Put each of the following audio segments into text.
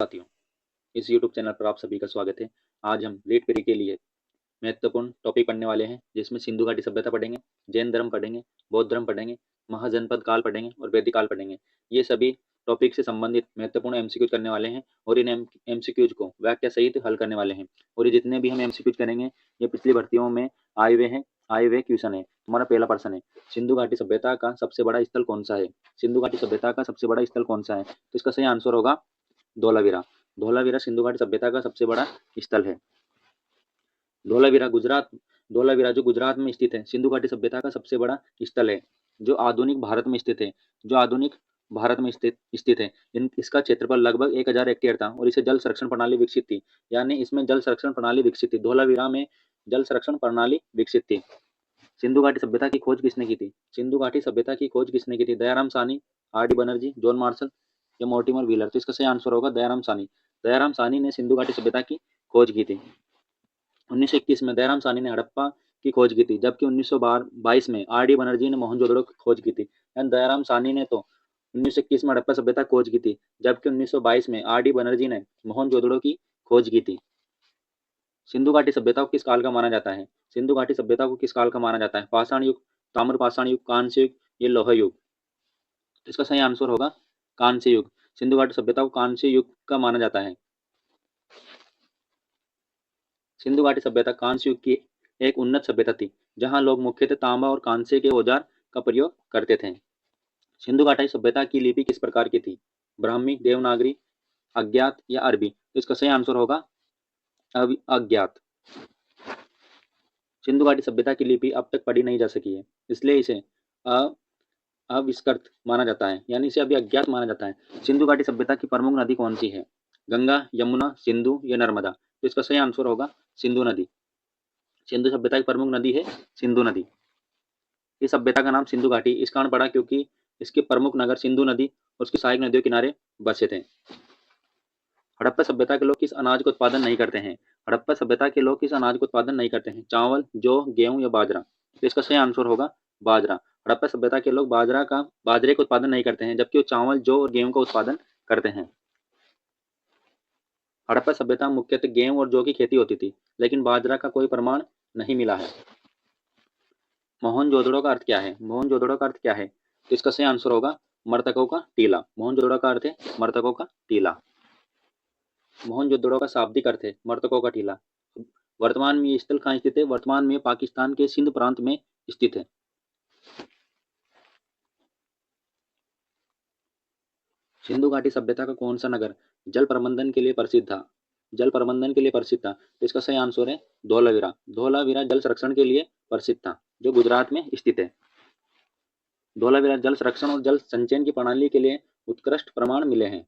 साथियों, इस YouTube channel पर आप सभी का स्वागत है। आज हम लीट पीढ़ी के लिए महत्वपूर्ण टॉपिक पढ़ने वाले हैं, जिसमें सिंधु घाटी सभ्यता पढ़ेंगे, जैन धर्म पढ़ेंगे, बौद्ध धर्म पढ़ेंगे, महाजनपद काल पढ़ेंगे और वैदिक काल पढ़ेंगे। ये सभी टॉपिक से संबंधित महत्वपूर्ण एमसीक्यूज करने वाले हैं और इन एमसीक्यूज को वाक्य सहित हल करने वाले हैं। और ये जितने भी हम एमसीक्यूज करेंगे, ये पिछली भर्तियों में आए हुए क्वेश्चन है। हमारा पहला प्रश्न है, सिंधु घाटी सभ्यता का सबसे बड़ा स्थल कौन सा है? सिंधु घाटी सभ्यता का सबसे बड़ा स्थल कौन सा है? तो इसका सही आंसर होगा धोलावीरा। धोलावीरा सिंधु घाटी सभ्यता का सबसे बड़ा स्थल है। धोलावीरा जो गुजरात में स्थित है, सिंधु घाटी सभ्यता का सबसे बड़ा स्थल है, जो आधुनिक भारत में स्थित है। स्थित है। इसका क्षेत्रफल लगभग 1000 हेक्टेयर था और इसे जल संरक्षण प्रणाली विकसित थी। यानी इसमें जल संरक्षण प्रणाली विकसित थी। धोलावीरा में जल संरक्षण प्रणाली विकसित थी। सिंधु घाटी सभ्यता की खोज किसने की थी? सिंधु घाटी सभ्यता की खोज किसने की थी? Dayaram Sahni, RD. Banerjee, John Marshall या मोर्टिमर व्हीलर? तो इसका सही आंसर होगा दयाराम साहनी। दयाराम साहनी ने सिंधु घाटी सभ्यता की खोज की थी। 1921 में दयाराम साहनी ने हड़प्पा की खोज की थी, जबकि 1922 में आर.डी. बनर्जी ने मोहनजोदड़ो की खोज की थी। दयाराम साहनी ने तो 1921 में हड़प्पा सभ्यता खोज की थी, जबकि 1922 में आर.डी. बनर्जी ने मोहनजोदड़ो की खोज की थी। सिंधु घाटी सभ्यता को किस काल का माना जाता है? सिंधु घाटी सभ्यता को किस काल का माना जाता है? पाषाण युग, ताम्र पाषाण युग, कांस्य युग, ये लौह युग? तो इसका सही आंसर होगा कांस्य युग। सिंधु घाटी सभ्यता को कांस्य युग का माना जाता है। सिंधु घाटी सभ्यता कांस्य युग की एक उन्नत सभ्यता थी, जहां लोग मुख्यतः तांबा और कांस्य के औजार का प्रयोग करते थे। सिंधु घाटी सभ्यता की लिपि किस प्रकार की थी? ब्राह्मी, देवनागरी, अज्ञात या अरबी? तो इसका सही आंसर होगा अज्ञात। सिंधु घाटी सभ्यता की लिपि अब तक पढ़ी नहीं जा सकी है, इसलिए इसे अविष्कृत माना जाता है, यानी इसे अभी अज्ञात माना जाता है। सिंधु घाटी सभ्यता की प्रमुख नदी कौन सी है? गंगा, यमुना, सिंधु या नर्मदा? तो इसका सही आंसर होगा सिंधु नदी। सिंधु सभ्यता की प्रमुख नदी है सिंधु नदी। इस सभ्यता का नाम सिंधु घाटी इस कारण पड़ा क्योंकि इसके प्रमुख नगर सिंधु नदी और उसकी सहायक नदियों के किनारे बसे थे। हड़प्पा सभ्यता के लोग किस अनाज का उत्पादन नहीं करते हैं? हड़प्पा सभ्यता के लोग किस अनाज का उत्पादन नहीं करते हैं? चावल, जौ, गेहूं या बाजरा? तो इसका सही आंसर होगा बाजरा। हड़प्पा सभ्यता के लोग बाजरे का उत्पादन नहीं करते हैं, जबकि वो चावल, जौ और गेहूं का उत्पादन करते हैं। हड़प्पा सभ्यता में मुख्यतः गेहूं और जौ की खेती होती थी, लेकिन बाजरा का कोई प्रमाण नहीं मिला है। मोहनजोदड़ो का अर्थ क्या है? मोहनजोदड़ो का अर्थ क्या है? तो इसका सही आंसर होगा मृतकों का टीला। मोहनजोदड़ो का अर्थ है मृतकों का टीला। मोहनजोदड़ो का शाब्दिक अर्थ है मृतकों का टीला। वर्तमान में ये स्थल कहाँ स्थित है? वर्तमान में पाकिस्तान के सिंध प्रांत में स्थित है। सिंधु घाटी सभ्यता का कौन सा नगर जल प्रबंधन के लिए प्रसिद्ध था? जल प्रबंधन के लिए प्रसिद्ध था, तो इसका सही आंसर है धोलावीरा। धोलावीरा जल संरक्षण के लिए प्रसिद्ध था, जो गुजरात में स्थित है। धोलावीरा जल संरक्षण और जल संचयन की प्रणाली के लिए उत्कृष्ट प्रमाण मिले हैं।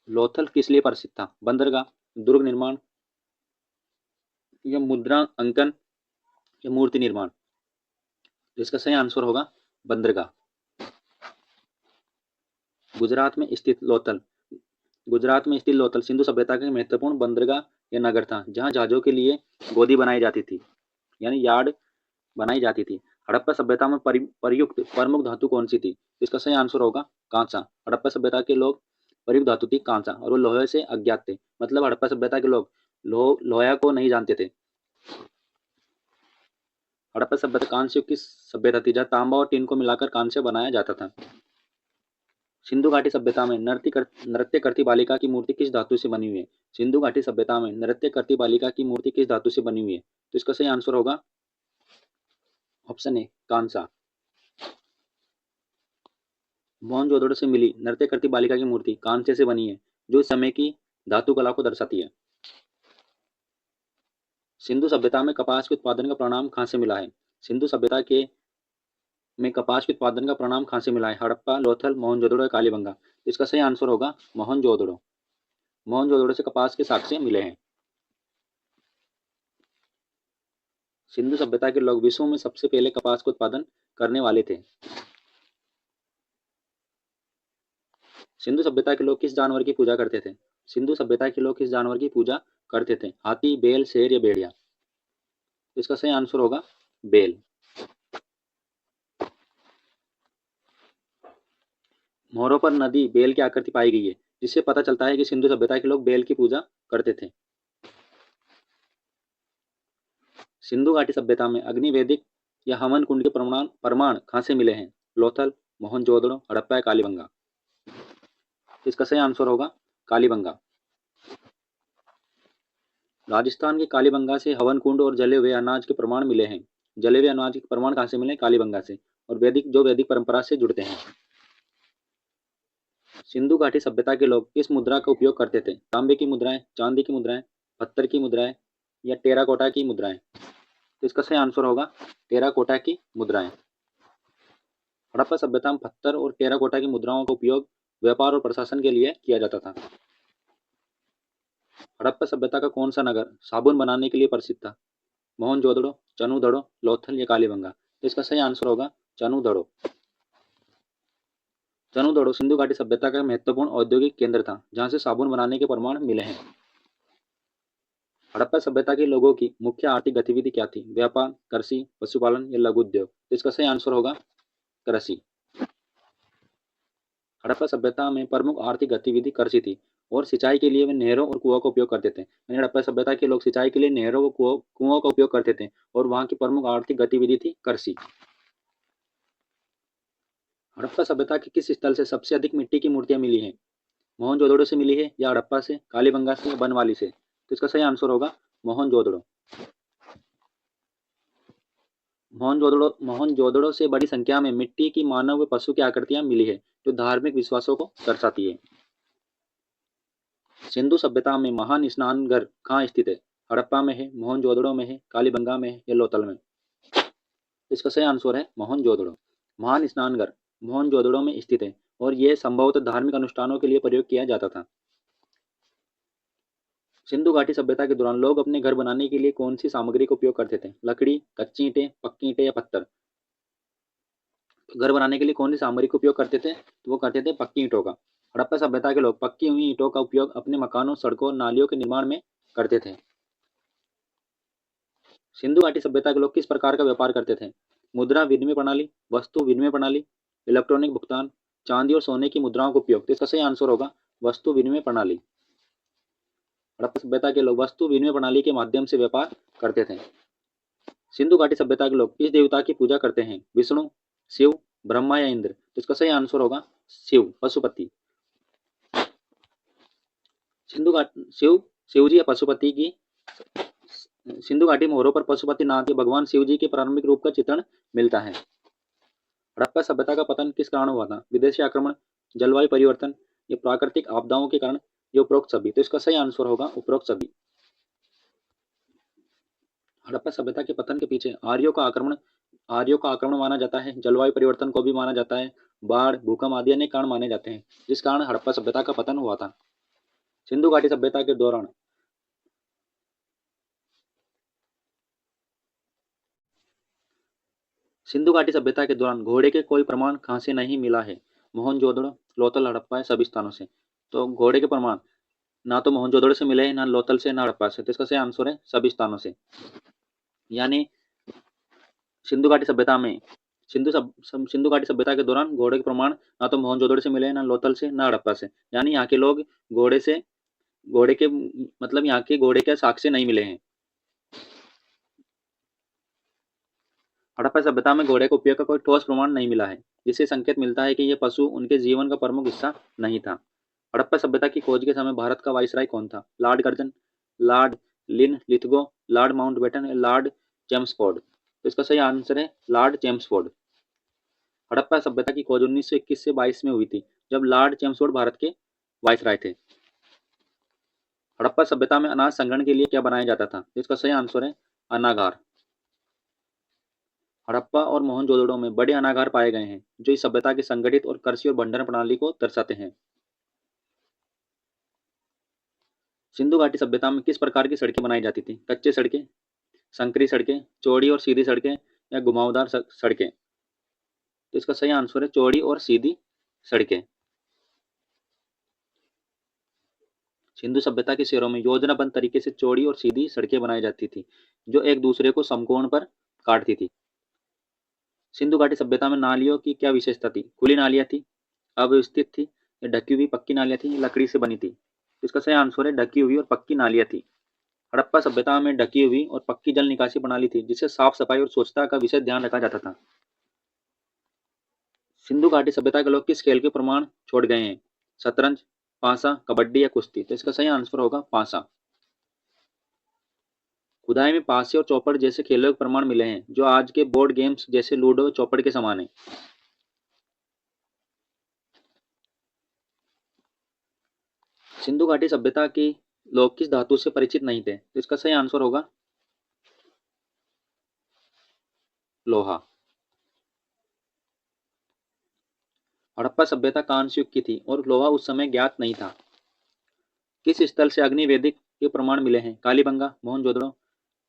लोथल किस लिए प्रसिद्ध था? बंदरगाह, दुर्ग निर्माण या मुद्रा अंकन या मूर्ति निर्माण? तो इसका सही आंसर होगा बंदरगाह। गुजरात में स्थित लोथल सिंधु सभ्यता का महत्वपूर्ण बंदरगाह या नगर था, जहां जहाजों के लिए गोदी बनाई जाती थी, यानी यार्ड बनाई जाती थी। हड़प्पा सभ्यता में प्रयुक्त प्रमुख धातु कौन सी थी? इसका सही आंसर होगा कांसा। हड़प्पा सभ्यता के लोग प्रयुक्त धातु थी कांसा और वो लोहे से अज्ञात थे। मतलब हड़प्पा सभ्यता के लोग लोहा को नहीं जानते थे। हड़प्पा सभ्यता कांस्य युग की सभ्यता थी, जहाँ तांबा और टीन को मिलाकर कांस्य बनाया जाता था। सिंधु घाटी सभ्यता में नृत्य करती बालिका की मूर्ति किस धातु से बनी हुई है? सिंधु घाटी सभ्यता में नृत्य करती बालिका की मूर्ति किस धातु से बनी हुई है? तो इसका सही आंसर होगा ऑप्शन ए कांसा। मोहनजोदड़ो से मिली नृत्य करती बालिका की मूर्ति कांस्य से बनी है, जो इस समय की धातु कला को दर्शाती है। सिंधु सभ्यता में कपास के उत्पादन का परिणाम कहाँ से मिला है? सिंधु सभ्यता के में कपास के उत्पादन का परिणाम कहाँ से मिला है? हड़प्पा, लोथल, मोहनजोदड़ो या कालीबंगा? इसका सही आंसर होगा मोहनजोदड़ो। मोहनजोदड़ो से कपास के साक्ष्य मिले हैं। सिंधु सभ्यता के लोग विश्व में सबसे पहले कपास का उत्पादन करने वाले थे। सिंधु सभ्यता के लोग किस जानवर की पूजा करते थे? सिंधु सभ्यता के लोग किस जानवर की पूजा करते थे? हाथी, बैल, शेर या भेड़िया? इसका सही आंसर होगा बैल। मोहरों पर नदी बेल की आकृति पाई गई है, जिससे पता चलता है कि सिंधु सभ्यता के लोग बेल की पूजा करते थे। सिंधु घाटी सभ्यता में अग्निवेदिक या हवन कुंड के प्रमाण प्रमाण कहाँ से मिले हैं? लोथल, मोहनजोदड़ो, हड़प्पा या कालीबंगा? इसका सही आंसर होगा कालीबंगा। राजस्थान के कालीबंगा से हवन कुंड और जले हुए अनाज के प्रमाण मिले हैं। जले हुए अनाज के प्रमाण कहाँ से मिले? कालीबंगा से। और वैदिक परंपरा से जुड़ते हैं। सिंधु घाटी सभ्यता के लोग किस मुद्रा का उपयोग करते थे? तांबे की मुद्राएं, चांदी की मुद्राएं, पत्थर की मुद्राएं या टेराकोटा की मुद्राएं? तो इसका सही आंसर होगा टेराकोटा की मुद्राएं। हड़प्पा सभ्यता में पत्थर और टेराकोटा की मुद्राओं का उपयोग व्यापार और प्रशासन के लिए किया जाता था। हड़प्पा सभ्यता का कौन सा नगर साबुन बनाने के लिए प्रसिद्ध था? मोहनजोदड़ो, चनुदड़ो, लोथल या कालीबंगा? तो इसका सही आंसर होगा चनुदड़ो। चनुदड़ो सिंधु घाटी सभ्यता का महत्वपूर्ण औद्योगिक केंद्र था, जहां से साबुन बनाने के प्रमाण मिले हैं। हड़प्पा सभ्यता के लोगों की मुख्य आर्थिक गतिविधि क्या थी? व्यापार, कृषि, पशुपालन या लघु उद्योग? तो इसका सही आंसर होगा कृषि। हड़प्पा सभ्यता में प्रमुख आर्थिक गतिविधि कृषि थी और सिंचाई के लिए वे नहरों और कुओं का उपयोग करते थे। यानी हड़प्पा सभ्यता के लोग सिंचाई के लिए नहरों और कुओं का उपयोग करते थे और वहां की प्रमुख आर्थिक गतिविधि थी कृषि। हड़प्पा सभ्यता के किस स्थल से सबसे अधिक मिट्टी की मूर्तियां मिली हैं? मोहनजोदड़ो से मिली है या हड़प्पा से, कालीबंगा से या बनवाली से? तो इसका सही आंसर होगा मोहनजोदड़ो। मोहनजोदड़ो से बड़ी संख्या में मिट्टी की मानव व पशु की आकृतियां मिली है, जो धार्मिक विश्वासों को दर्शाती है। सिंधु सभ्यता में महान स्नान घर कहाँ स्थित है? हड़प्पा में है, मोहनजोदड़ो में है, कालीबंगा में है या लोथल में? इसका सही आंसर है मोहनजोदड़ो। महान स्नान घर मोहनजोदड़ो में स्थित है और यह संभवतः धार्मिक अनुष्ठानों के लिए प्रयोग किया जाता था। सिंधु घाटी सभ्यता के दौरान लोग अपने घर बनाने के लिए कौन सी सामग्री का उपयोग करते थे? लकड़ी, कच्ची ईंटें, पक्की ईंटें या पत्थर? घर बनाने के लिए कौन सी सामग्री का उपयोग करते थे? तो वो करते थे पक्की ईंटों का। हड़प्पा सभ्यता के लोग पक्की हुई ईंटों का उपयोग अपने मकानों, सड़कों और नालियों के निर्माण में करते थे। सिंधु घाटी सभ्यता के लोग किस प्रकार का व्यापार करते थे? मुद्रा विनिमय प्रणाली, वस्तु विनिमय प्रणाली, इलेक्ट्रॉनिक भुगतान, चांदी और सोने की मुद्राओं का उपयोग? तो इसका सही आंसर होगा वस्तु विनिमय प्रणाली। हड़प्पा सभ्यता के लोग वस्तु विनिमय प्रणाली के माध्यम से व्यापार करते थे। सिंधु घाटी सभ्यता के लोग किस देवता की पूजा करते हैं? विष्णु, शिव, ब्रह्मा या इंद्र? तो इसका सही आंसर होगा शिव, पशुपति। शिव जी या पशुपति की सिंधु घाटी मोहरों पर पशुपति नाथ के भगवान शिव जी के प्रारंभिक रूप का चित्रण मिलता है। हड़प्पा सभ्यता का पतन किस कारण हुआ था? विदेशी आक्रमण, जलवायु परिवर्तन या प्राकृतिक आपदाओं के कारण या उपरोक्त सभी? तो इसका सही आंसर होगा उपरोक्त सभी। हड़प्पा सभ्यता के पतन के पीछे आर्यों का आक्रमण माना जाता है, जलवायु परिवर्तन को भी माना जाता है, बाढ़, भूकंप आदि अनेक कारण माने जाते हैं, जिस कारण हड़प्पा सभ्यता का पतन हुआ था। सिंधु घाटी सभ्यता के दौरान सिंधु घाटी सभ्यता के दौरान घोड़े के कोई प्रमाण कहाँ से नहीं मिला है? मोहनजोदड़ो, लोथल, हड़प्पा या सभी स्थानों से? तो घोड़े के प्रमाण ना तो मोहनजोदड़ो से मिले हैं, ना लोथल से, ना हड़प्पा से। तो इसका सही आंसर है सभी स्थानों से। यानी सिंधु घाटी सभ्यता में सिंधु घाटी सभ्यता के दौरान घोड़े के प्रमाण ना तो मोहनजोदड़ो से मिले हैं, ना लोथल से, ना हड़प्पा से। यानी यहाँ के लोग घोड़े के मतलब यहाँ के घोड़े के साक्ष्य नहीं मिले हैं। हड़प्पा सभ्यता में घोड़े के उपयोग का कोई ठोस प्रमाण नहीं मिला है, जिससे संकेत मिलता है कि यह पशु उनके जीवन का प्रमुख हिस्सा नहीं था। हड़प्पा सभ्यता की खोज के समय भारत का वाइसराय कौन था? Lord Curzon, Lord Linlithgow, Lord Mountbatten, Lord Chelmsford? तो इसका सही आंसर है लॉर्ड चेम्सफोर्ड। हड़प्पा सभ्यता की खोज 1921 से 22 में हुई थी, जब लॉर्ड चेम्सफोर्ड भारत के वाइसराय थे। हड़प्पा सभ्यता में अनाज संग्रहण के लिए क्या बनाया जाता था? इसका सही आंसर है अनागार। हड़प्पा और मोहनजोदड़ो में बड़े अनागार पाए गए हैं, जो इस सभ्यता की संगठित और कृषि और भंडारण प्रणाली को दर्शाते हैं। सिंधु घाटी सभ्यता में किस प्रकार की सड़कें बनाई जाती थी? कच्चे सड़कें, संकरी सड़कें, चौड़ी और सीधी सड़कें या घुमावदार सड़कें? तो इसका सही आंसर है चौड़ी और सीधी सड़कें। सिंधु सभ्यता के शहरों में योजनाबद्ध तरीके से चौड़ी और सीधी सड़कें बनाई जाती थी, जो एक दूसरे को समकोण पर काटती थी। सिंधु घाटी सभ्यता में नालियों की क्या विशेषता थी? खुली नालियां थी, अव्यवस्थित थी, या ढकी हुई पक्की नालियां थी, लकड़ी से बनी थी? तो इसका सही आंसर है ढकी हुई और पक्की नालियां थी। हड़प्पा सभ्यता में ढकी हुई और पक्की जल निकासी प्रणाली थी, जिससे साफ सफाई और स्वच्छता का विशेष ध्यान रखा जाता था। सिंधु घाटी सभ्यता के लोग किस खेल के प्रमाण छोड़ गए हैं? शतरंज, पासा, कबड्डी या कुश्ती? तो इसका सही आंसर होगा पासा। खुदाई में पासे और चौपड़ जैसे खेलों के प्रमाण मिले हैं, जो आज के बोर्ड गेम्स जैसे लूडो और चौपड़ के समान है। सिंधु घाटी सभ्यता की लोग किस धातु से परिचित नहीं थे? तो इसका सही आंसर होगा लोहा। हड़प्पा सभ्यता कांस्य युग की थी और लोहा उस समय ज्ञात नहीं था। किस स्थल से अग्नि वैदिक के प्रमाण मिले हैं? कालीबंगा, मोहनजोदड़ो,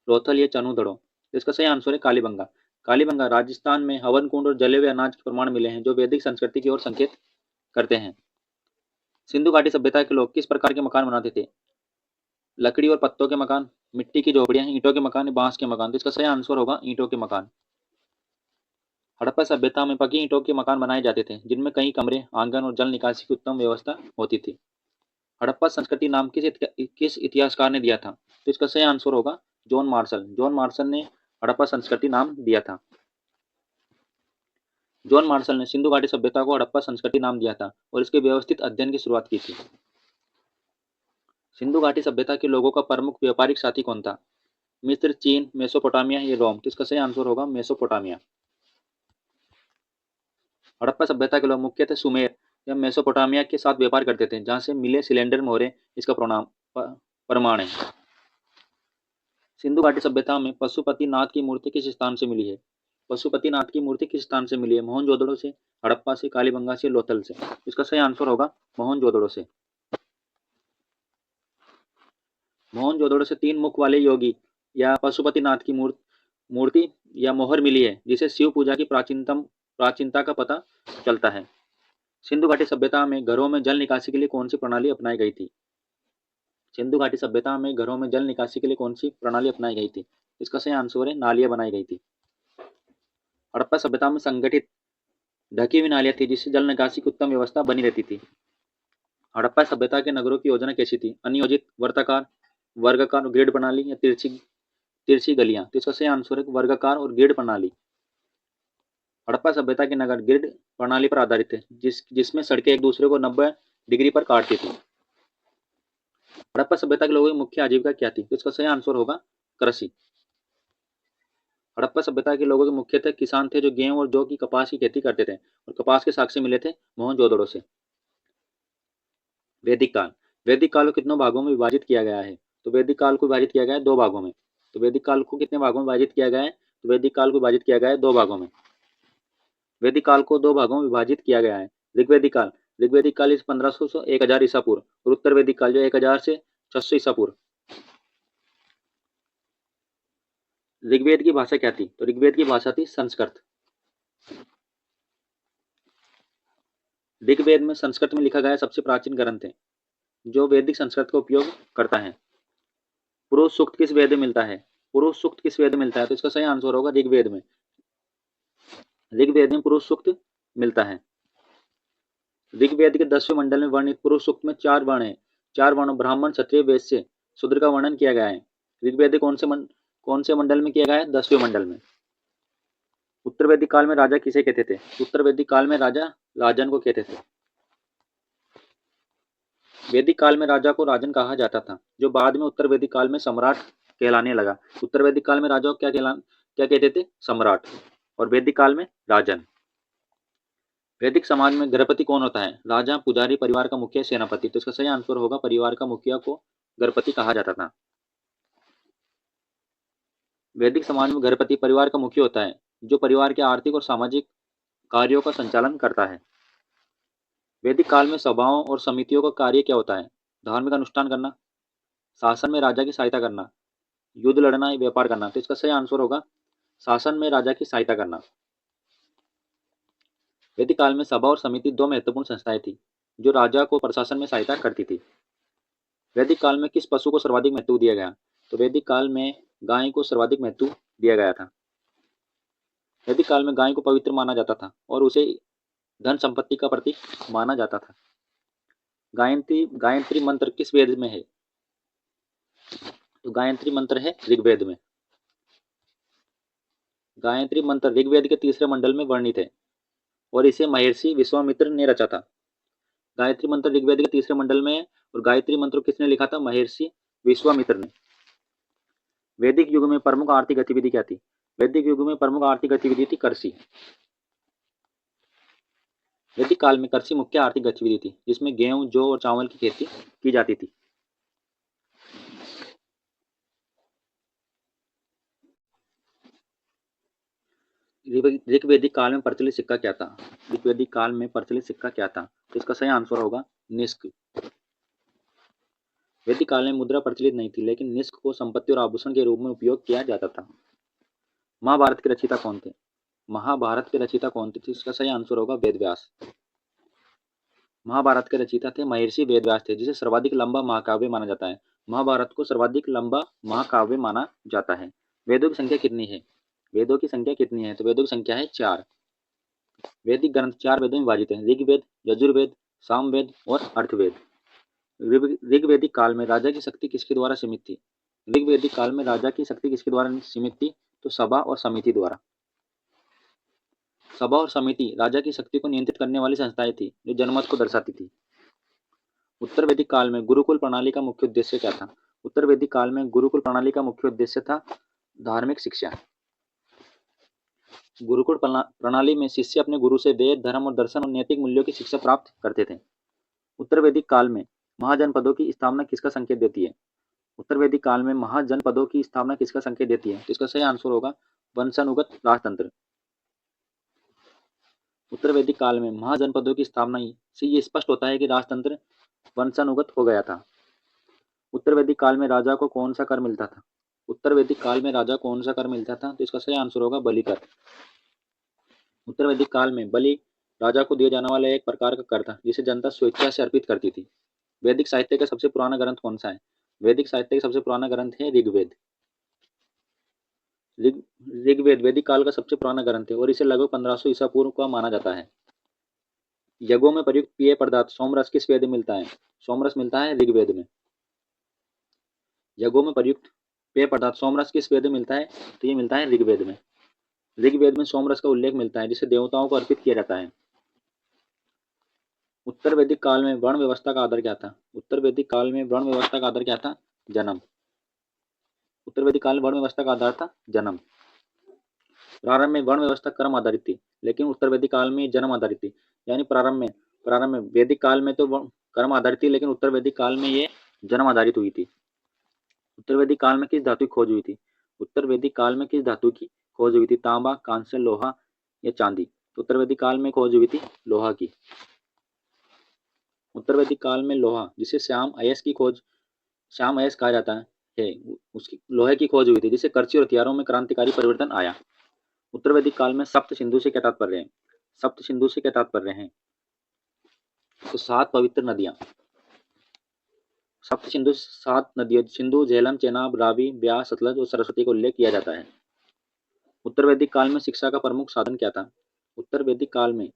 लोथल या चनूदड़ो? तो इसका सही आंसर है कालीबंगा। कालीबंगा राजस्थान में हवन कुंड और जले हुए अनाज के प्रमाण मिले हैं, जो वैदिक संस्कृति की ओर संकेत करते हैं। सिंधु घाटी सभ्यता के लोग किस प्रकार के मकान बनाते थे? लकड़ी और पत्तों के मकान, मिट्टी की झोपड़ियां, ईंटों के मकान, बांस के मकान? तो इसका सही आंसर होगा ईंटों के मकान। हड़प्पा सभ्यता में पकी ईंटों के मकान बनाए जाते थे, जिनमें कई कमरे, आंगन और जल निकासी की उत्तम व्यवस्था होती थी। हड़प्पा संस्कृति नाम किस इतिहासकार ने दिया था? तो इसका सही आंसर होगा जॉन मार्शल। जॉन मार्शल ने हड़प्पा संस्कृति नाम दिया था। जॉन मार्शल ने सिंधु घाटी सभ्यता को हड़प्पा संस्कृति नाम दिया था और इसके व्यवस्थित अध्ययन की शुरुआत की थी। सिंधु घाटी सभ्यता के लोगों का प्रमुख व्यापारिक साथी कौन था? मिस्र, चीन, मेसोपोटामिया या रोम? तो इसका सही आंसर होगा मेसोपोटामिया। हड़प्पा सभ्यता के लोग मुख्यतः सुमेर या मेसोपोटामिया के साथ व्यापार करते थे, जहां से मिले सिलेंडर मोहरे इसका प्रमाण है। सिंधु घाटी सभ्यता में पशुपतिनाथ की मूर्ति किस स्थान से मिली है? पशुपतिनाथ की मूर्ति किस स्थान से मिली है? मोहनजोदड़ो से, हड़प्पा से, कालीबंगा से, लोथल से? इसका सही आंसर होगा मोहनजोदड़ो से। मोहनजोदड़ो से 3 मुख वाले योगी या पशुपतिनाथ की मूर्ति या मोहर मिली है, जिसे शिव पूजा की प्राचीनता का पता चलता है। सिंधु घाटी सभ्यता में घरों में जल निकासी के लिए कौन सी प्रणाली अपनाई गई थी? सिंधु घाटी सभ्यता में घरों में जल निकासी के लिए कौन सी प्रणाली अपनाई गई थी? इसका सही आंसर है नालियां बनाई गई थी। हड़प्पा सभ्यता में संगठित ढकी हुई नालियां थी, जिससे जल निकासी की उत्तम व्यवस्था बनी रहती थी। हड़प्पा सभ्यता के नगरों की योजना कैसी थी? अनियोजित, वर्ताकार, वर्गाकार, ग्रिड प्रणाली या तिरछी तिरछी गलियां? तो इसका सही आंसर है वर्गाकार और ग्रिड प्रणाली। हड़प्पा सभ्यता के नगर ग्रिड प्रणाली पर आधारित थे, जिसमें सड़कें एक दूसरे को 90 डिग्री पर काटती थी। हड़प्पा सभ्यता के लोगों की मुख्य आजीविका क्या थी? तो इसका सही आंसर होगा कृषि। हड़प्पा सभ्यता के लोगों के मुख्यतः किसान थे, जो गेहूं और जौ की कपास की खेती करते थे और कपास के साक्ष्य मिले थे मोहनजोदड़ो से। वैदिक काल। वैदिक काल को कितनों भागों में विभाजित किया गया है? तो वैदिक काल को विभाजित किया गया है 2 भागों में। तो वैदिक काल को कितने भागों में विभाजित किया गया है? तो वैदिक काल को विभाजित किया गया है 2 भागों में। वैदिक काल को 2 भागों में विभाजित किया गया है। ऋग्वैदिक काल। ऋग्वैदिक काल इस 1500 से 1000 ईसा पूर्व और उत्तर वैदिक काल जो 1000 से 600 ईसा पूर्व। ऋग्वेद की भाषा क्या थी? तो ऋग्वेद की भाषा थी संस्कृत। ऋग्वेद में संस्कृत में लिखा गया सबसे प्राचीन ग्रंथ है, जो वैदिक संस्कृत का उपयोग करता है। पुरुष सूक्त किस वेद में मिलता है? पुरुष सूक्त किस वेद में मिलता है? तो इसका सही आंसर होगा ऋग्वेद में। ऋग्वेद में पुरुष सूक्त मिलता है। ऋग्वेद के 10वें मंडल में वर्णित पुरुष सूक्त में 4 वर्ण है। 4 वर्णों ब्राह्मण, क्षत्रिय, वैश्य, शूद्र का वर्णन किया गया है। ऋग्वेद कौन से मंडल में किया गया है? 10वें मंडल में। उत्तर वैदिक काल में राजा किसे कहते थे? उत्तर वैदिक काल में राजा राजन को कहते थे। वैदिक काल में राजा को राजन कहा जाता था, जो बाद में उत्तर वैदिक काल में सम्राट कहलाने लगा। उत्तर वैदिक काल में राजा को क्या कहते थे? सम्राट। और वैदिक काल में राजन। वैदिक समाज में गृहपति कौन होता है? राजा, पुजारी, परिवार का मुखिया, सेनापति? तो इसका सही आंसर होगा परिवार का मुखिया को गृहपति कहा जाता था। वैदिक समाज में गृहपति परिवार का मुखिया होता है, जो परिवार के आर्थिक और सामाजिक कार्यों का संचालन करता है। वैदिक काल में सभाओं और समितियों का कार्य क्या होता है? धार्मिक अनुष्ठान करना, शासन में राजा की सहायता करना, युद्ध लड़ना या व्यापार करना? तो इसका सही आंसर होगा शासन में राजा की सहायता करना। वैदिक काल में सभा और समिति 2 महत्वपूर्ण संस्थाएं थी, जो राजा को प्रशासन में सहायता करती थी। वैदिक काल में किस पशु को सर्वाधिक महत्व दिया गया? तो वैदिक काल में गाय को सर्वाधिक महत्व दिया गया था। वैदिक काल में गाय को पवित्र माना जाता था और उसे धन संपत्ति का प्रतीक माना जाता था। गायत्री गायत्री मंत्र किस वेद में है? तो गायत्री मंत्र है ऋग्वेद में। गायत्री मंत्र ऋग्वेद के तीसरे मंडल में वर्णित है और इसे महर्षि विश्वामित्र ने रचा था। गायत्री मंत्र ऋग्वेद के तीसरे मंडल में है और गायत्री मंत्र किसने लिखा था? महर्षि विश्वामित्र ने। वैदिक युग में प्रमुख आर्थिक गतिविधि क्या थी? वैदिक युग में प्रमुख आर्थिक गतिविधि थी कृषि। वैदिक काल में कृषि मुख्य आर्थिक गतिविधि थी जिसमें गेहूं, जौ और चावल की खेती की जाती थी। ऋग्वैदिक काल में प्रचलित सिक्का क्या था? ऋग्वैदिक काल में प्रचलित सिक्का क्या था? तो इसका सही आंसर होगा निष्क। वैदिक काल में मुद्रा प्रचलित नहीं थी लेकिन निष्क को संपत्ति और आभूषण के रूप में उपयोग किया जाता था। महाभारत के रचयिता कौन थे? महाभारत के रचयिता कौन थे? इसका सही आंसर होगा वेदव्यास। महाभारत के रचयिता थे महर्षि वेदव्यास थे, जिसे सर्वाधिक लंबा महाकाव्य माना जाता है। महाभारत को सर्वाधिक लंबा महाकाव्य माना जाता है। वेदों की संख्या कितनी है? वेदों की संख्या कितनी है? तो वेदों की संख्या है 4। वैदिक ग्रंथ 4 वेदों में विभाजित हैं: ऋग्वेद, यजुर्वेद, सामवेद और अर्थवेद। ऋग्वैदिक काल में राजा की शक्ति किसके द्वारा सीमित थी? ऋग्वैदिक काल में राजा की शक्ति किसके द्वारा सीमित थी? तो सभा और समिति द्वारा। सभा और समिति राजा की शक्ति को नियंत्रित करने वाली संस्थाएं थी जो जनमत को दर्शाती थी। उत्तर वैदिक काल में गुरुकुल प्रणाली का मुख्य उद्देश्य क्या था? उत्तर वैदिक काल में गुरुकुल प्रणाली का मुख्य उद्देश्य था धार्मिक शिक्षा। गुरुकुल प्रणाली में शिष्य अपने गुरु से वेद, धर्म और दर्शन और नैतिक मूल्यों की शिक्षा प्राप्त करते थे। उत्तर वैदिक काल में महाजनपदों की स्थापना किसका संकेत देती है? उत्तर वैदिक काल में महाजनपदों की स्थापना किसका संकेत देती है? तो इसका सही आंसर होगा वंशानुगत राजतंत्र। उत्तर वैदिक काल में महाजनपदों की स्थापना से ये स्पष्ट होता है कि राजतंत्र वंशानुगत हो गया था। उत्तर वैदिक काल में राजा को कौन सा कर मिलता था? उत्तर वैदिक काल में राजा कौन सा कर मिलता था? तो इसका सही आंसर होगा बलि कर। उत्तर वैदिक काल में बलि राजा को दिए जाने वाला एक प्रकार का कर था जिसे जनता स्वेच्छा से अर्पित करती थी। वैदिक साहित्य का सबसे पुराना ग्रंथ कौन सा है? वैदिक साहित्य का सबसे पुराना ग्रंथ है ऋग्वेद। ऋग्वेद वैदिक काल का सबसे पुराना ग्रंथ है और इसे लगभग 1500 ईसा पूर्व का माना जाता है। यज्ञों में प्रयुक्त पेय पदार्थ सोमरस किस वेद में मिलता है? सोमरस मिलता है ऋग्वेद में। यज्ञों में प्रयुक्त पेय पदार्थ सोमरस किस वेद में मिलता है? तो ये मिलता है ऋग्वेद में। ऋग्वेद में सोमरस का उल्लेख मिलता है जिसे देवताओं को अर्पित किया जाता है। उत्तर वैदिक काल में वर्ण व्यवस्था का आधार क्या था? उत्तर वैदिक काल में वर्ण व्यवस्था का आधार क्या था? जन्म। उत्तर वैदिक काल में वर्ण व्यवस्था का आधार था जन्म। प्रारंभ में वर्ण व्यवस्था कर्म आधारित थी लेकिन उत्तर वैदिक काल में जन्म आधारित थी। यानी प्रारंभ में वैदिक काल में तो कर्म आधारित थी लेकिन उत्तर वैदिक काल में ये जन्म आधारित हुई थी। उत्तर वैदिक काल में किस धातु की खोज हुई थी? उत्तर वैदिक काल में किस धातु की खोज हुई थी? तांबा, कांस्य, लोहा या चांदी? तो उत्तर वैदिक काल में खोज हुई थी लोहा की। उत्तर वैदिक काल में लोहा, जिसे श्याम अयस्क कहा जाता है, उसकी लोहे की खोज हुई थी जिससे कृषि और हथियारों में क्रांतिकारी परिवर्तन आया। उत्तर वैदिक काल में सप्त सिंधु से क्या तात्पर्य है? सप्त सिंधु से क्या तात्पर्य है? तो 7 पवित्र नदियां। सप्त सिंधु 7 नदियां सिंधु, झेलम, चेनाब, रावी, ब्यास, सतलज और सरस्वती का उल्लेख किया जाता है। उत्तर वैदिक काल में शिक्षा का प्रमुख साधन क्या था? उत्तर वैदिक काल में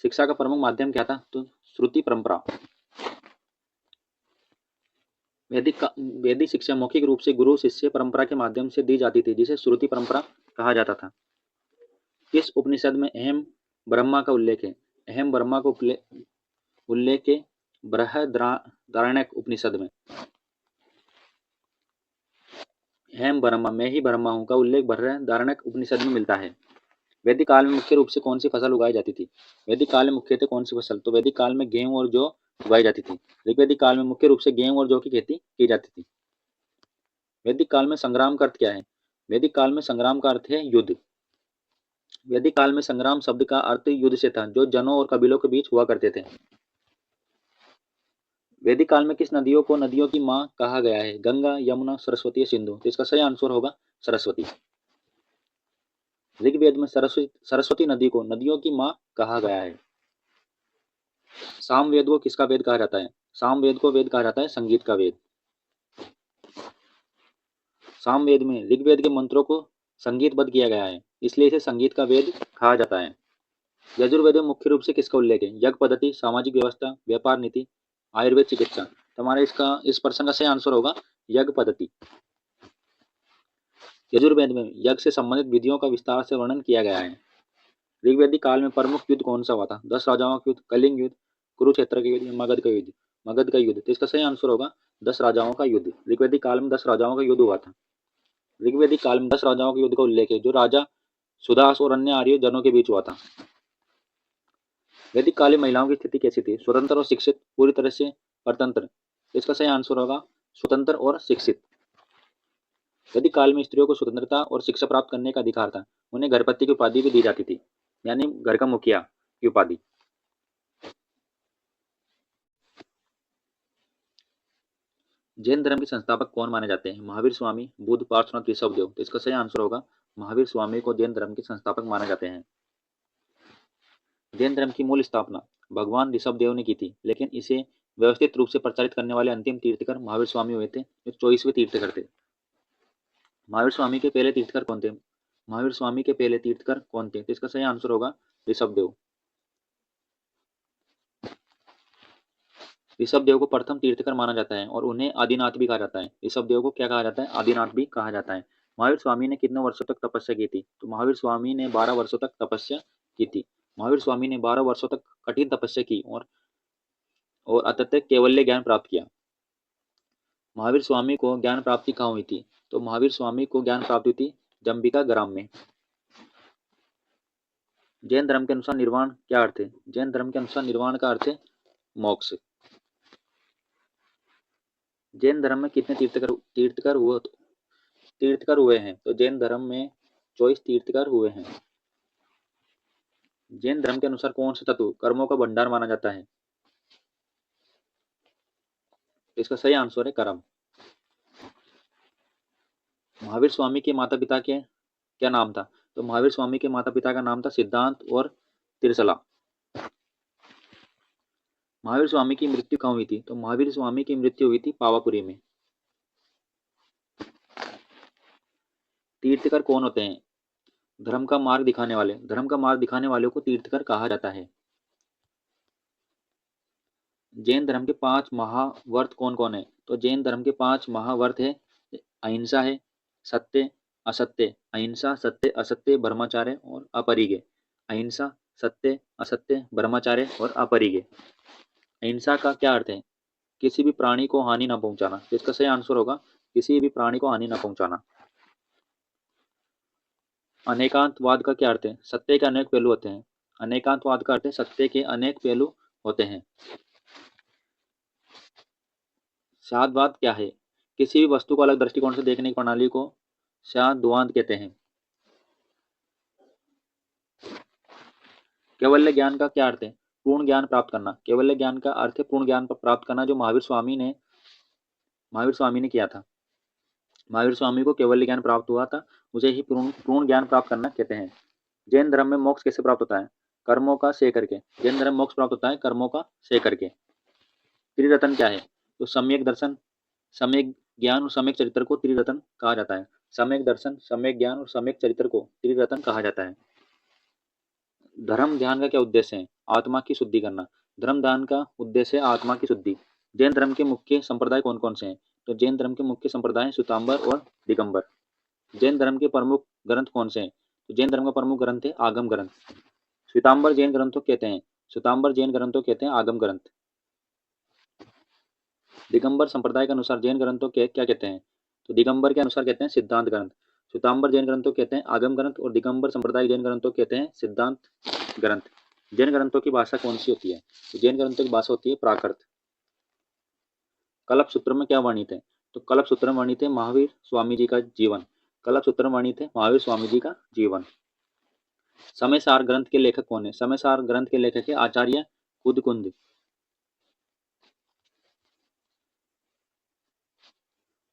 शिक्षा का प्रमुख माध्यम क्या था? तो श्रुति परंपरा। वैदिक शिक्षा मौखिक रूप से गुरु शिष्य परंपरा के माध्यम से दी जाती थी जिसे श्रुति परंपरा कहा जाता था। किस उपनिषद में अहम ब्रह्मा का उल्लेख है? अहम ब्रह्मा का उल्लेख है बृहदारण्यक उपनिषद में। अहम ब्रह्मा, मैं ही ब्रह्मा हूँ का उल्लेख बृहदारण्यक उपनिषद में मिलता है। वैदिक काल में मुख्य रूप से कौन सी फसल उगाई जाती थी? वैदिक काल में मुख्यतः कौन सी फसल? तो वैदिक काल में गेहूं और जौ उगाई जाती थी। ऋग्वैदिक काल में मुख्य रूप से गेहूं और जौ की खेती की जाती थी। वैदिक काल में संग्राम का अर्थ क्या है? वैदिक काल में संग्राम का अर्थ है युद्ध। वैदिक काल में संग्राम शब्द का अर्थ युद्ध से था जो जनों और कबीलों के बीच हुआ करते थे। वैदिक काल में किस नदियों को नदियों की मां कहा गया है? गंगा, यमुना, सरस्वती या सिंधु? तो इसका सही आंसर होगा सरस्वती। ऋग्वेद में सरस्वती नदी को नदियों की मां कहा गया है। सामवेद को किसका वेद कहा जाता है? सामवेद को वेद कहा जाता है संगीत का वेद। सामवेद में ऋग्वेद के मंत्रों को संगीतबद्ध किया गया है इसलिए इसे संगीत का वेद कहा जाता है। यजुर्वेद में मुख्य रूप से किसका उल्लेख है? यज्ञ पद्धति, सामाजिक व्यवस्था, व्यापार नीति, आयुर्वेद, चिकित्सा। तो हमारे इस प्रश्न का सही आंसर होगा यज्ञ पद्धति। यजुर्वेद में यज्ञ से संबंधित विधियों का विस्तार से वर्णन किया गया है। ऋग्वैदिक काल में प्रमुख युद्ध कौन सा हुआ था? 10 राजाओं का युद्ध, कलिंग युद्ध, कुरुक्षेत्र का युद्ध, मगध का युद्ध। मगध का युद्ध। तो इसका सही आंसर होगा 10 राजाओं का युद्ध। ऋग्वैदिक काल में 10 राजाओं का युद्ध हुआ था। ऋग्वैदिक काल में 10 राजाओं के युद्ध का उल्लेख है, जो राजा सुदास और अन्य आर्य जनों के बीच हुआ था। वैदिक काल में महिलाओं की स्थिति कैसी थी? स्वतंत्र और शिक्षित, पूरी तरह से परतंत्र। इसका सही आंसर होगा स्वतंत्र और शिक्षित। वैदिक काल में स्त्रियों को स्वतंत्रता और शिक्षा प्राप्त करने का अधिकार था। उन्हें घरपति की उपाधि भी दी जाती थी, यानी घर का मुखिया की उपाधि। जैन धर्म के संस्थापक कौन माने जाते हैं? महावीर स्वामी, बुद्ध, पार्श्वनाथ, ऋषभदेव। तो इसका सही आंसर होगा महावीर स्वामी को जैन धर्म के संस्थापक माने जाते हैं। जैन धर्म की मूल स्थापना भगवान ऋषभदेव ने की थी, लेकिन इसे व्यवस्थित रूप से प्रचारित करने वाले अंतिम तीर्थकर महावीर स्वामी हुए थे, जो 24वें तीर्थकर थे। महावीर स्वामी के पहले तीर्थकर कौन थे? महावीर स्वामी के पहले तीर्थकर कौन थे? तो इसका सही आंसर होगा ऋषभदेव। ऋषभदेव को प्रथम तीर्थकर माना जाता है और उन्हें आदिनाथ भी कहा जाता है। ऋषभदेव को क्या कहा जाता है? आदिनाथ भी कहा जाता है। महावीर स्वामी ने कितने वर्षों तक तपस्या की थी? तो महावीर स्वामी ने 12 वर्षों तक तपस्या की थी। महावीर स्वामी ने 12 वर्षों तक कठिन तपस्या की और अंततः कैवल्य ज्ञान प्राप्त किया। महावीर स्वामी को ज्ञान प्राप्ति कहाँ हुई थी? तो महावीर स्वामी को ज्ञान प्राप्ति हुई थी जंबिका ग्राम में। जैन धर्म के अनुसार निर्वाण क्या अर्थ है? जैन धर्म के अनुसार निर्वाण का अर्थ है मोक्ष। जैन धर्म में कितने तीर्थकर हुए हैं? तो जैन धर्म में 24 तीर्थकर हुए हैं। जैन धर्म के अनुसार कौन सा तत्व कर्मों का भंडार माना जाता है? इसका सही आंसर है कर्म। महावीर स्वामी के माता पिता के क्या नाम था? तो महावीर स्वामी के माता पिता का नाम था सिद्धांत और त्रिशला। महावीर स्वामी की मृत्यु कहाँ हुई थी? तो महावीर स्वामी की मृत्यु हुई थी पावापुरी में। तीर्थकर कौन होते हैं? धर्म का मार्ग दिखाने वाले। धर्म का मार्ग दिखाने वालों को तीर्थकर कहा जाता है। जैन धर्म के 5 महाव्रत कौन कौन है? तो जैन धर्म के 5 महाव्रत है अहिंसा है, सत्य, असत्य, अहिंसा, सत्य, असत्य, ब्रह्मचार्य और अपरिग्रह। अहिंसा, सत्य, असत्य, ब्रह्मचार्य और अपरिग्रह। अहिंसा का क्या अर्थ है? किसी भी प्राणी को हानि न पहुंचाना। इसका सही आंसर होगा किसी भी प्राणी को हानि न पहुंचाना। अनेकांतवाद का क्या अर्थ है? सत्य के अनेक पहलू होते हैं। अनेकांतवाद का अर्थ है सत्य के अनेक पहलू होते हैं। शादवाद क्या है? किसी भी वस्तु को अलग दृष्टिकोण से देखने की प्रणाली को शादवाद कहते हैं। कैवल्य ज्ञान का क्या अर्थ है? पूर्ण ज्ञान प्राप्त करना। कैवल्य ज्ञान का अर्थ है पूर्ण ज्ञान प्राप्त करना, जो महावीर स्वामी ने किया था। महावीर स्वामी को कैवल्य ज्ञान प्राप्त हुआ था, उसे ही पूर्ण ज्ञान प्राप्त करना कहते हैं। जैन धर्म में मोक्ष कैसे प्राप्त होता है? कर्मों का क्षय करके। जैन धर्म में मोक्ष प्राप्त होता है कर्मों का क्षय करके। त्रिरत्न क्या है? तो सम्यक दर्शन, सम्यक ज्ञान और सम्यक चरित्र को त्रिरत्न कहा जाता है। सम्यक दर्शन, सम्यक ज्ञान और सम्यक चरित्र को त्रिरत्न कहा जाता है। धर्म ध्यान का क्या उद्देश्य है? आत्मा की शुद्धि करना। धर्म ध्यान का उद्देश्य है आत्मा की शुद्धि। जैन धर्म के मुख्य संप्रदाय कौन कौन से हैं? तो जैन धर्म के मुख्य संप्रदाय श्वेतांबर और दिगंबर। जैन धर्म के प्रमुख ग्रंथ कौन से हैं? तो जैन धर्म का प्रमुख ग्रंथ है आगम ग्रंथ। श्वेतांबर जैन ग्रंथों कहते हैं आगम ग्रंथ। दिगंबर संप्रदाय के अनुसार जैन ग्रंथों के क्या कहते हैं? तो दिगंबर के अनुसार कहते हैं सिद्धांत ग्रंथ। श्वेतांबर जैन ग्रंथों कहते हैं आगम ग्रंथ और दिगंबर संप्रदाय जैन ग्रंथों कहते हैं सिद्धांत ग्रंथ। जैन ग्रंथों की भाषा कौन सी होती है? तो जैन ग्रंथों की भाषा होती है प्राकृत। कल्प सूत्र में क्या वर्णित है? तो कल्प सूत्र में वर्णित है महावीर स्वामी जी का जीवन। कल्प सूत्र में वर्णित है महावीर स्वामी जी का जीवन। समय सार ग्रंथ के लेखक कौन है? समय सार ग्रंथ के लेखक है आचार्य कुदकुंद।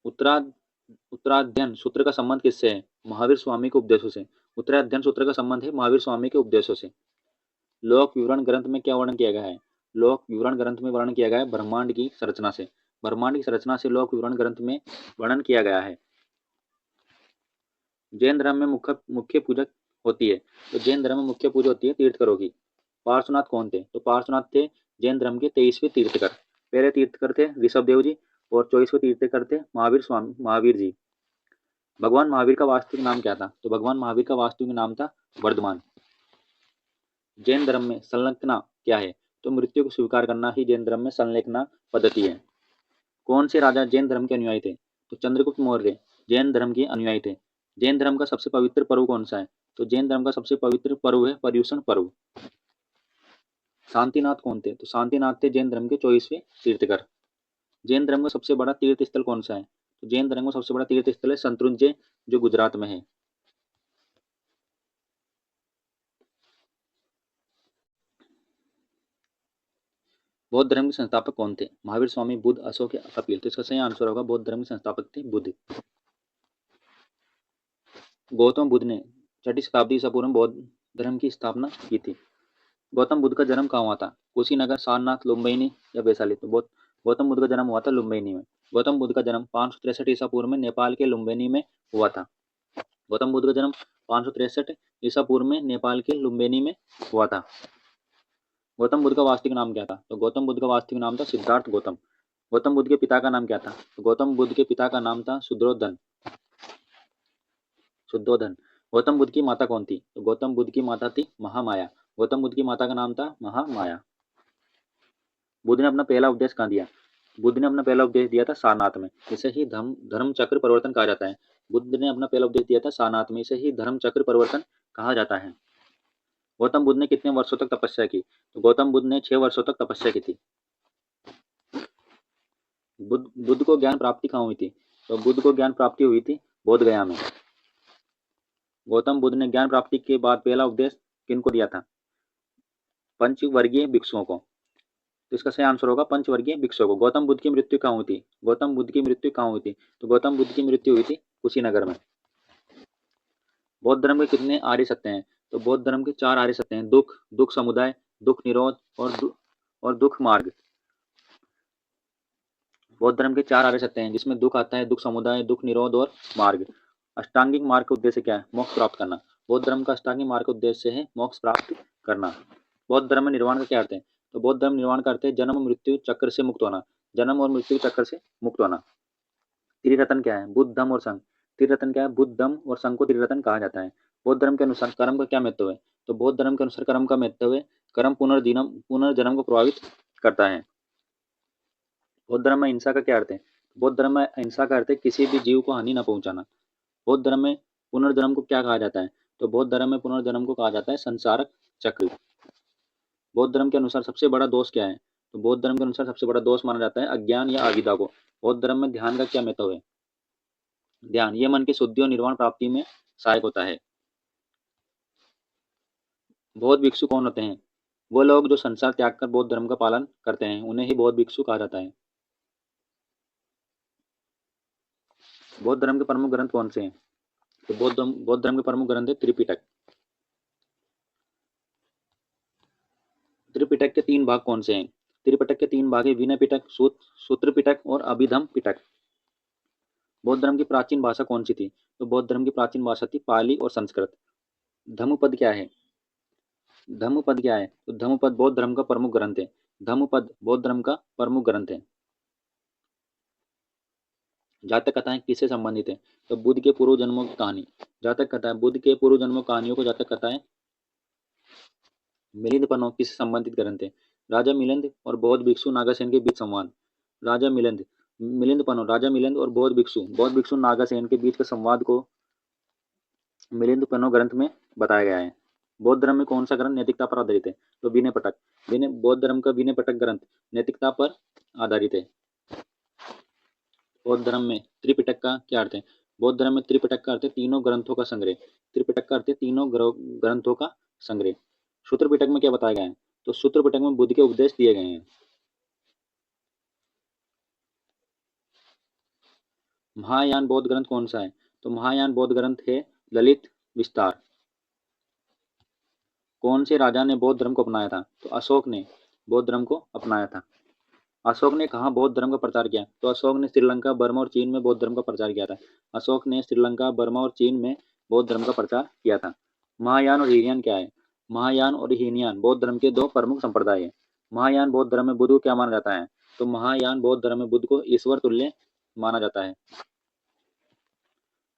उत्तराध्ययन सूत्र का संबंध किससे है? महावीर स्वामी के उपदेशों से। उत्तराध्ययन सूत्र का संबंध है महावीर स्वामी के उपदेशों से। लोक विवरण ग्रंथ में क्या वर्णन किया गया है? लोक विवरण ग्रंथ में वर्णन किया गया है ब्रह्मांड की संरचना से। ब्रह्मांड की संरचना से लोक विवरण ग्रंथ में वर्णन किया गया है। जैन धर्म में मुख्य पूजक होती है। तो जैन धर्म में मुख्य पूजा होती है तीर्थकरों की। पार्श्वनाथ कौन थे? तो पार्श्वनाथ थे जैन धर्म के 23वें तीर्थकर। पहले तीर्थकर थे ऋषभदेव जी और 24वें तीर्थकर थे महावीर जी। भगवान महावीर का वास्तविक नाम क्या था? तो भगवान महावीर का वास्तविक नाम था वर्धमान। जैन धर्म में संलग्नता क्या है? तो मृत्यु को स्वीकार करना ही जैन धर्म में संलग्नता पद्धति है। कौन से राजा जैन धर्म के अनुयायी थे? तो चंद्रगुप्त मौर्य जैन धर्म के अनुयायी थे। जैन धर्म का सबसे पवित्र पर्व कौन सा है? तो जैन धर्म का सबसे पवित्र पर्व है पर्युषण पर्व। शांतिनाथ कौन थे? तो शांतिनाथ थे जैन धर्म के 24वें तीर्थकर। जैन धर्म का सबसे बड़ा तीर्थ स्थल कौन सा है? तो जैन धर्म का सबसे बड़ा तीर्थ स्थल है शत्रुंजय, जो गुजरात में है। बौद्ध धर्म के संस्थापक कौन थे? महावीर, स्वामी बुद्ध, अशोक या कपिल? तो इसका सही आंसर होगा बौद्ध धर्म के संस्थापक थे बुद्ध। गौतम बुद्ध ने 6ठी शताब्दी ईसा पूर्व में बौद्ध धर्म की स्थापना की थी। गौतम बुद्ध का जन्म कहाँ हुआ था? कुशीनगर, सारनाथ, लुम्बिनी या वैशाली? तो गौतम बुद्ध का जन्म हुआ था लुम्बिनी में। गौतम बुद्ध का जन्म 563 ईसा पूर्व में नेपाल के लुम्बिनी में हुआ था। गौतम बुद्ध का जन्म 563 ईसा पूर्व में नेपाल के लुम्बिनी में हुआ था। गौतम बुद्ध का वास्तविक नाम क्या था? तो गौतम बुद्ध का वास्तविक नाम था सिद्धार्थ गौतम। गौतम बुद्ध के पिता का नाम क्या था? तो गौतम बुद्ध के पिता का नाम था शुद्धोधन। गौतम बुद्ध की माता कौन थी? तो गौतम बुद्ध की माता थी महामाया। गौतम बुद्ध की माता का नाम था महामाया। बुद्ध ने अपना पहला उपदेश कहाँ दिया? बुद्ध ने अपना पहला उपदेश दिया था सारनाथ में। इसे ही धर्म चक्र परिवर्तन कहा जाता है। बुद्ध ने अपना पहला उपदेश दिया था सारनाथ में। इसे ही धर्म चक्र परिवर्तन कहा जाता है। गौतम बुद्ध ने कितने वर्षों तक तपस्या की? तो गौतम बुद्ध ने 6 वर्षों तक तपस्या की थी। बुद्ध को ज्ञान प्राप्ति कहाँ हुई थी? तो बुद्ध को ज्ञान प्राप्ति हुई थी बोध गया में। गौतम बुद्ध ने ज्ञान प्राप्ति के बाद पहला उपदेश किनको दिया था? पंचवर्गीय भिक्षुओं को। तो इसका सही आंसर होगा पंचवर्गीय भिक्षुओं को। गौतम बुद्ध की मृत्यु कहाँ हुई थी? गौतम बुद्ध की मृत्यु कहाँ हुई थी? तो गौतम बुद्ध की मृत्यु हुई थी कुशीनगर में। बौद्ध धर्म के कितने आर्य सत्य हैं? तो बौद्ध धर्म के 4 आर्य सत्य हैं। दुख, दुख समुदाय, दुख निरोध और दुख मार्ग। बौद्ध धर्म के 4 आर्य सत्य हैं, जिसमें दुख आता है, दुख समुदाय, दुख निरोध और मार्ग। अष्टांगिक मार्ग का उद्देश्य क्या है? मोक्ष प्राप्त करना। बौद्ध धर्म का अष्टांगिक मार्ग का उद्देश्य है मोक्ष प्राप्त करना। बौद्ध धर्म में निर्वाण का क्या अर्थ है? तो बौद्ध धर्म निर्वाण का अर्थ है जन्म मृत्यु चक्र से मुक्त होना। जन्म और मृत्यु चक्र से मुक्त होना। त्रिरत्न क्या है? बुद्ध, धम्म और संघ। त्रिरत्न क्या है? बुद्ध, धम्म और संघ को त्रिरत्न कहा जाता है। बौद्ध धर्म के अनुसार कर्म का क्या महत्व है? तो बौद्ध धर्म के अनुसार कर्म का महत्व है कर्म पुनर्जन्म को प्रभावित करता है। बौद्ध धर्म में हिंसा का क्या अर्थ है? बौद्ध धर्म में अहिंसा का अर्थ है किसी भी जीव को हानि न पहुंचाना। बौद्ध धर्म में पुनर्जन्म को क्या कहा जाता है? तो बौद्ध धर्म में पुनर्जन्म को कहा जाता है संसारक चक्र। बौद्ध धर्म के अनुसार सबसे बड़ा दोष क्या है? तो बौद्ध धर्म के अनुसार सबसे बड़ा दोष माना जाता है अज्ञान या अविद्या को। बौद्ध धर्म में ध्यान का क्या महत्व है? ध्यान ये मन की शुद्धि और निर्वाण प्राप्ति में सहायक होता है। बौद्ध भिक्षु कौन होते हैं? वो लोग जो संसार त्याग कर बौद्ध धर्म का पालन करते हैं, उन्हें ही बौद्ध भिक्षु कहा जाता है। बौद्ध धर्म के प्रमुख ग्रंथ कौन से हैं? तो बौद्ध धर्म के प्रमुख ग्रंथ है त्रिपिटक। त्रिपिटक के 3 भाग कौन से हैं? त्रिपिटक के 3 भाग है विनय पिटक, सूत्र पिटक और अभिधम पिटक। बौद्ध धर्म की प्राचीन भाषा कौन सी थी? तो बौद्ध धर्म की प्राचीन भाषा थी पाली और संस्कृत। धम्मपद क्या है? धम्मपद क्या है? तो धम्मपद बौद्ध धर्म का प्रमुख ग्रंथ है। धम्मपद बौद्ध धर्म का प्रमुख ग्रंथ है। जातक कथाएं किससे संबंधित है? तो बुद्ध के पूर्व जन्मों की कहानी। जातक कथाएं बुद्ध के पूर्व जन्मों कहानियों को जातक कथाएं। मिलिंद पन्नो किससे संबंधित ग्रंथ है? राजा मिलिंद और बौद्ध भिक्षु नागासेन के बीच संवाद। राजा मिलिंद पन्नो राजा मिलिंद और बौद्ध भिक्षु नागासेन के बीच के संवाद को मिलिंद पन्नो ग्रंथ में बताया गया है। बौद्ध धर्म में कौन सा ग्रंथ नैतिकता पर आधारित है? तो विनय पिटक। बौद्ध धर्म का विनय पिटक ग्रंथ नैतिकता पर आधारित है। बौद्ध धर्म में त्रिपिटक का क्या अर्थ है? बौद्ध धर्म में त्रिपिटक का अर्थ है तीनों ग्रंथों का संग्रह। त्रिपिटक का अर्थ है तीनों ग्रंथों का संग्रह। सूत्र पिटक में क्या बताया गया है? तो सूत्र पिटक में बुद्ध के उपदेश दिए गए हैं। महायान बौद्ध ग्रंथ कौन सा है? तो महायान बौद्ध ग्रंथ है ललित विस्तार। कौन से राजा ने बौद्ध धर्म को अपनाया था? तो अशोक ने बौद्ध धर्म को अपनाया था। अशोक ने कहाँ बौद्ध धर्म का प्रचार किया? तो अशोक ने श्रीलंका, बर्मा और चीन में बौद्ध धर्म का प्रचार किया था। अशोक ने श्रीलंका, बर्मा और चीन में बौद्ध धर्म का प्रचार किया था। महायान और हीनयान क्या है? महायान और हीनयान बौद्ध धर्म के दो प्रमुख संप्रदाय हैं। महायान बौद्ध धर्म में बुद्ध को क्या माना जाता है? तो महायान बौद्ध धर्म में बुद्ध को ईश्वर तुल्य माना जाता है।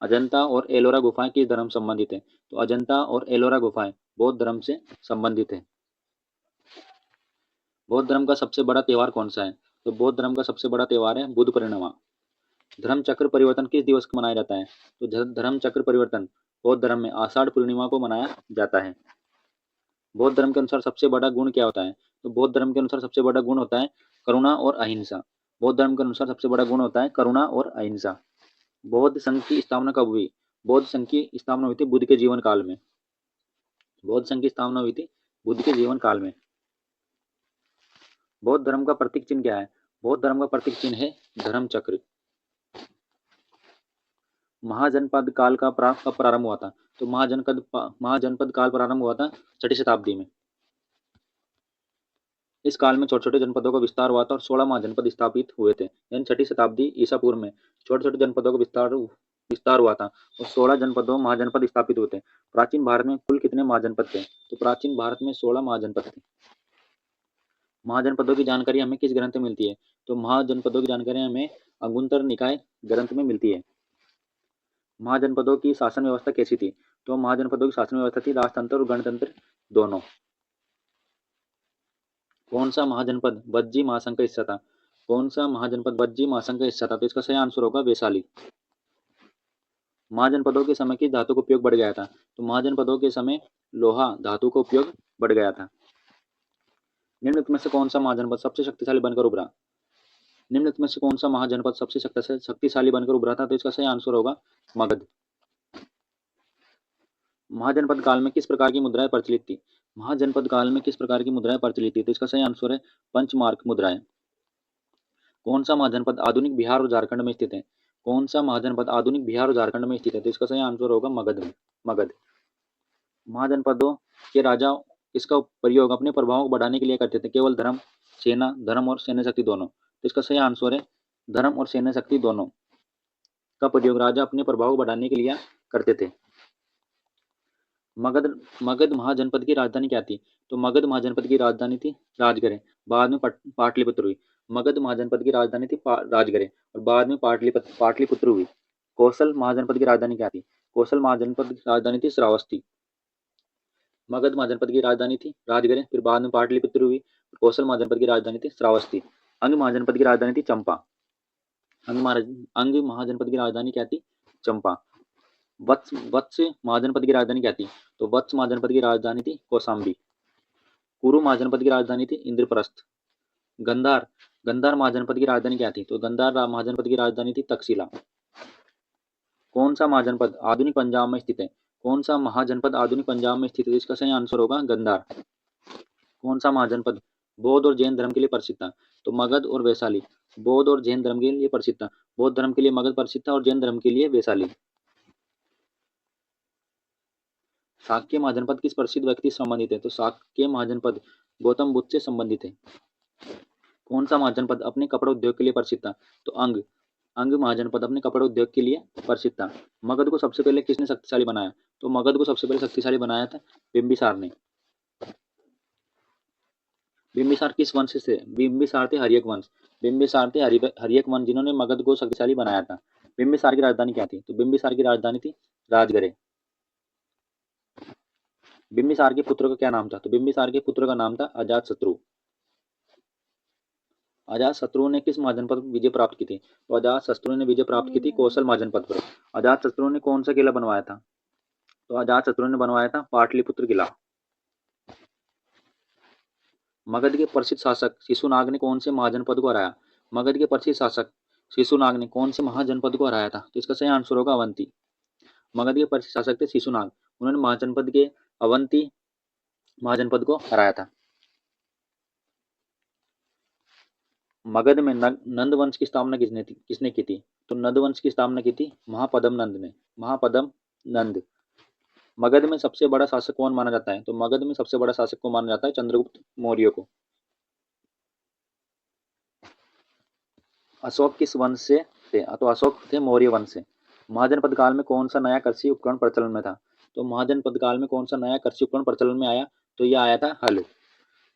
अजंता और एलोरा गुफाएं किस धर्म संबंधित है? तो अजंता और एलोरा गुफाएं बौद्ध धर्म से संबंधित है। बौद्ध धर्म का सबसे बड़ा त्योहार कौन सा है? तो बौद्ध धर्म का सबसे बड़ा त्योहार है बुद्ध पूर्णिमा। धर्म चक्र परिवर्तन किस दिवस को मनाया जाता है? तो धर्म चक्र परिवर्तन बौद्ध धर्म में आषाढ़ पूर्णिमा को मनाया जाता है। बौद्ध धर्म के अनुसार सबसे बड़ा गुण क्या होता है? तो बौद्ध धर्म के अनुसार सबसे बड़ा गुण होता है करुणा और अहिंसा। बौद्ध धर्म के अनुसार सबसे बड़ा गुण होता है करुणा और अहिंसा। बौद्ध संघ की स्थापना कब हुई? बौद्ध संघ की स्थापना हुई थी बुद्ध के जीवन काल में। बौद्ध संघ की स्थापना हुई थी बुद्ध के जीवन काल में। बौद्ध धर्म का प्रतीक चिन्ह क्या है? बौद्ध धर्म का प्रतीक चिन्ह है धर्म चक्र। महाजनपद काल का कब प्रारंभ हुआ था? तो महाजनपद काल प्रारंभ हुआ था 6ठी शताब्दी में। इस काल में छोटे छोटे जनपदों का विस्तार हुआ था और 16 महाजनपद स्थापित हुए थे। यानी 6ठी शताब्दी ईसा पूर्व में छोटे छोटे जनपदों का विस्तार हुआ था और 16 जनपदों महाजनपद स्थापित हुए थे। प्राचीन भारत में कुल कितने महाजनपद थे? तो प्राचीन भारत में 16 महाजनपद थे। महाजनपदों की जानकारी हमें किस ग्रंथ में मिलती है? तो महाजनपदों की जानकारी हमें अंगुत्तर निकाय ग्रंथ में मिलती है। महाजनपदों की शासन व्यवस्था कैसी थी? तो महाजनपदों की शासन व्यवस्था थी राजतंत्र और गणतंत्र दोनों। कौन सा महाजनपद वज्जी महासंघ का हिस्सा था? कौन सा महाजनपद वज्जी महासंघ का हिस्सा था? तो इसका सही आंसर होगा वैशाली। महाजनपदों के समय किस धातु का उपयोग बढ़ गया था? तो महाजनपदों के समय लोहा धातु का उपयोग बढ़ गया था। निम्नलिखित में से कौन सा महाजनपद सबसे शक्तिशाली बनकर उभरा? निम्नलिखित में से कौन सा महाजनपद सबसे शक्तिशाली बनकर उभरा था? तो इसका सही आंसर होगा मगध। महाजनपद काल में किस प्रकार की मुद्राएं प्रचलित थी? महाजनपद काल में किस प्रकार की मुद्राएं प्रचलित थी? तो इसका सही आंसर है पंचमार्क मुद्राएं। कौन सा महाजनपद आधुनिक बिहार और झारखंड में स्थित है? कौन सा महाजनपद आधुनिक बिहार और झारखंड में स्थित है? तो इसका सही आंसर होगा मगध। महाजनपदों के राजा इसका प्रयोग अपने प्रभाव को बढ़ाने के लिए करते थे। केवल धर्म और सैन्य शक्ति दोनों। तो इसका सही आंसर है धर्म और सैन्य शक्ति दोनों का प्रयोग राजा अपने प्रभाव को बढ़ाने के लिए करते थे। मगध महाजनपद की राजधानी क्या थी? तो मगध महाजनपद की राजधानी थी राजगढ़, बाद में पाटलिपुत्र हुई। मगध महाजनपद की राजधानी थी राजगढ़ और बाद में पाटलिपुत्र हुई। कौशल महाजनपद की राजधानी क्या थी? कौशल महाजनपद की राजधानी थी श्रावस्ती। मगध महाजनपद की राजधानी थी राजगढ़, फिर बाद में पाटलिपुत्र हुई। कौशल महाजनपद की राजधानी थी श्रावस्ती। अंग महाजनपद की राजधानी थी चंपा। अंग महाजनपद की राजधानी क्या थी? चंपा। वत्स महाजनपद की राजधानी क्या थी? तो वत्स महाजनपद की राजधानी थी कौशाम्बी। कुरु महाजनपद की राजधानी थी इंद्रप्रस्थ। गंधार महाजनपद की राजधानी क्या थी? तो गंधार महाजनपद की राजधानी थी तक्षशिला। कौन सा महाजनपद आधुनिक पंजाब में स्थित है? कौन सा महाजनपद आधुनिक पंजाब में स्थित है? इसका सही आंसर होगा गंधार। कौन सा महाजनपद बौद्ध और जैन धर्म के लिए प्रसिद्ध था? तो मगध और वैशाली। बौद्ध और जैन धर्म के लिए प्रसिद्ध था। बौद्ध धर्म के लिए मगध प्रसिद्ध था और जैन धर्म के लिए वैशाली। शाक्य महाजनपद किस प्रसिद्ध व्यक्ति से संबंधित है? तो शाक्य महाजनपद गौतम बुद्ध से संबंधित है। कौन सा महाजनपद अपने कपड़ा उद्योग के लिए प्रसिद्ध था? तो अंग महाजनपद अपने कपड़ा उद्योग के लिए प्रसिद्ध था। मगध को सबसे पहले किसने शक्तिशाली बनाया? तो मगध को सबसे पहले शक्तिशाली बनाया था बिंबिसार ने। बिंबिसार किस वंश से? बिंबिसार थे हर्यक वंश। बिंबिसार थे हर्यक वंश जिन्होंने मगध को शक्तिशाली बनाया था। बिंबिसार की राजधानी क्या थी? तो बिंबिसार की राजधानी थी राजगढ़। बिंबिसार के पुत्र का क्या नाम था? तो बिंबिसार के पुत्र का नाम था अजातशत्रु। अजातशत्रु ने किस महाजनपद पर विजय प्राप्त की थी? तो अजातशत्रु ने विजय प्राप्त की थी कौशल महाजनपद पर। अजातशत्रु ने कौन सा किला बनवाया था? तो अजातशत्रु ने बनवाया था पाटलिपुत्र किला। मगध के प्रसिद्ध शासक शिशुनाग ने कौन से महाजनपद को हराया? मगध के प्रसिद्ध शासक शिशुनाग ने कौन से महाजनपद को हराया था? तो इसका सही आंसर होगा अवंती। मगध के प्रसिद्ध शासक थे शिशुनाग, उन्होंने महाजनपद के अवंती महाजनपद को हराया था। मगध में नंद वंश की स्थापना किसने की थी? तो नंद वंश की स्थापना की थी महापद्म नंद ने। महापद्म नंद। मगध में सबसे बड़ा शासक कौन माना जाता है? तो मगध में सबसे बड़ा शासक को माना जाता है चंद्रगुप्त मौर्य को। अशोक किस वंश से थे? तो अशोक थे मौर्य वंश से। महाजनपद काल में कौन सा नया कृषि उपकरण प्रचलन में था? तो महाजनपद काल में कौन सा नया कृषि उपकरण प्रचलन में आया? तो ये आया था हल।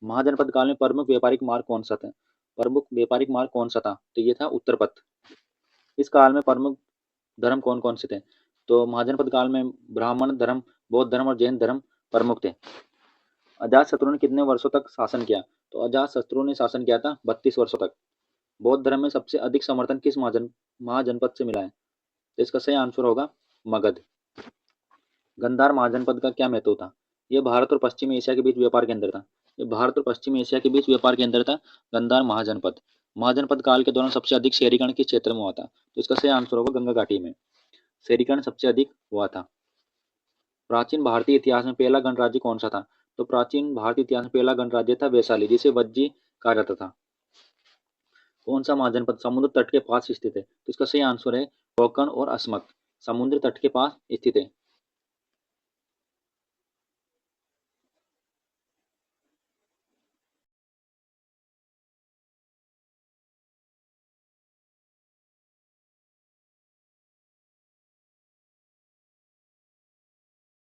महाजनपद काल में प्रमुख व्यापारिक मार्ग कौन सा था? प्रमुख व्यापारिक मार्ग कौन सा था? तो ये था उत्तर पथ। इस काल में प्रमुख धर्म कौन कौन से थे? तो महाजनपद काल में ब्राह्मण धर्म, बौद्ध धर्म और जैन धर्म प्रमुख थे। अजातशत्रु ने कितने वर्षों तक शासन किया? तो अजातशत्रु ने शासन किया था 32 वर्षों तक। बौद्ध धर्म में सबसे अधिक समर्थन किस महाजनपद से मिला है? तो इसका सही आंसर होगा मगध। गंधार महाजनपद का क्या महत्व था? यह भारत और पश्चिमी एशिया के बीच व्यापार केंद्र था। ये भारत और पश्चिमी एशिया के बीच व्यापार केंद्र था गंधार महाजनपद। महाजनपद काल के दौरान सबसे अधिक शहरीकरण किस क्षेत्र में हुआ था? तो इसका सही आंसर होगा गंगा घाटी में शहरीकरण सबसे अधिक हुआ था। प्राचीन भारतीय इतिहास में पहला गणराज्य कौन सा था? तो प्राचीन भारतीय इतिहास में पहला गणराज्य था वैशाली, जिसे वज्जी कहा जाता था। कौन सा महाजनपद समुद्र तट के पास स्थित है? तो इसका सही आंसर है कोंकण और अस्मक, समुद्र तट के पास स्थित है।